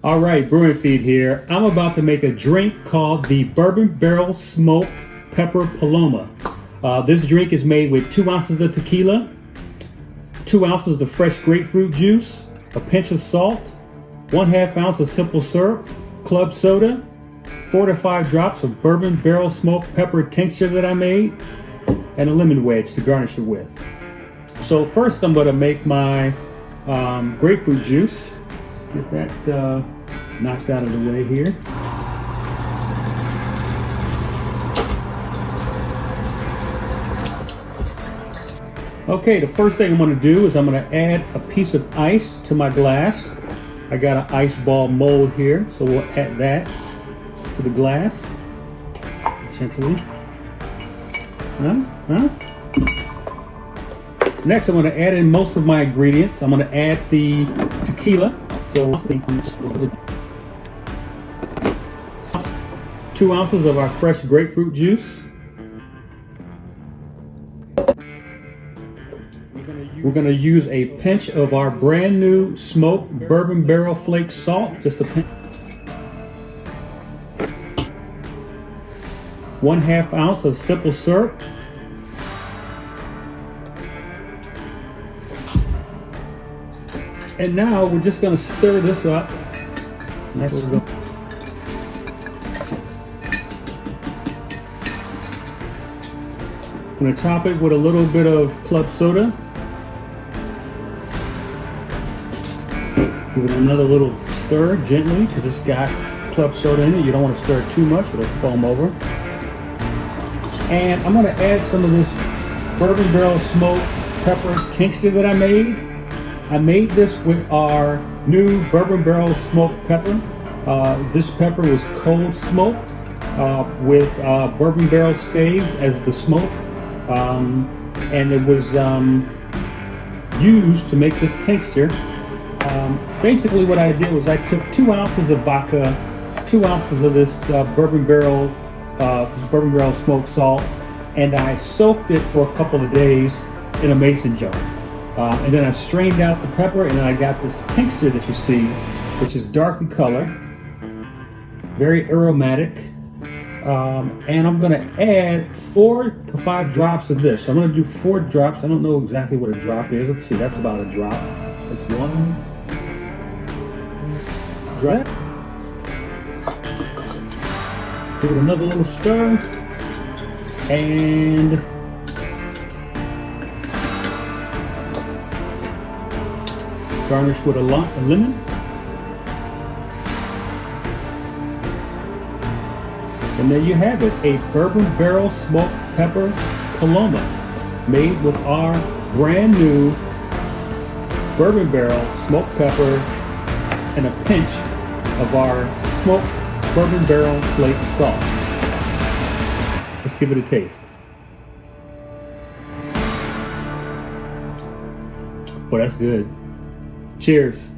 All right, Brewing Feed here. I'm about to make a drink called the Bourbon Barrel Smoked Pepper Paloma. This drink is made with 2 ounces of tequila, 2 ounces of fresh grapefruit juice, a pinch of salt, 1/2 ounce of simple syrup, club soda, 4 to 5 drops of Bourbon Barrel Smoked Pepper tincture that I made, and a lemon wedge to garnish it with. So first I'm going to make my grapefruit juice. Get that knocked out of the way here. Okay, the first thing I'm going to do is I'm going to add a piece of ice to my glass. I got an ice ball mold here, so we'll add that to the glass gently. Next, I'm going to add in most of my ingredients. I'm going to add the tequila. So 2 ounces of our fresh grapefruit juice. We're going to use a pinch of our brand new smoked bourbon barrel flake salt, just a pinch. 1/2 ounce of simple syrup. And now we're just going to stir this up. Next we're going to top it with a little bit of club soda. Give it another little stir gently because it's got club soda in it. You don't want to stir it too much, it'll foam over. And I'm going to add some of this bourbon barrel smoked pepper tincture that I made. I made this with our new bourbon barrel smoked pepper. This pepper was cold smoked with bourbon barrel staves as the smoke. And it was used to make this tincture. Basically what I did was I took 2 ounces of vodka, 2 ounces of this bourbon barrel smoked salt, and I soaked it for a couple of days in a mason jar. And then I strained out the pepper, and then I got this tincture that you see, which is dark in color, very aromatic. And I'm going to add 4 to 5 drops of this. So I'm going to do 4 drops. I don't know exactly what a drop is. Let's see, that's about a drop. That's 1 drop. Give it another little stir. And garnish with a lemon. And there you have it, a bourbon barrel smoked pepper Paloma, made with our brand new bourbon barrel smoked pepper and a pinch of our smoked bourbon barrel flake salt. Let's give it a taste. Oh, that's good. Cheers.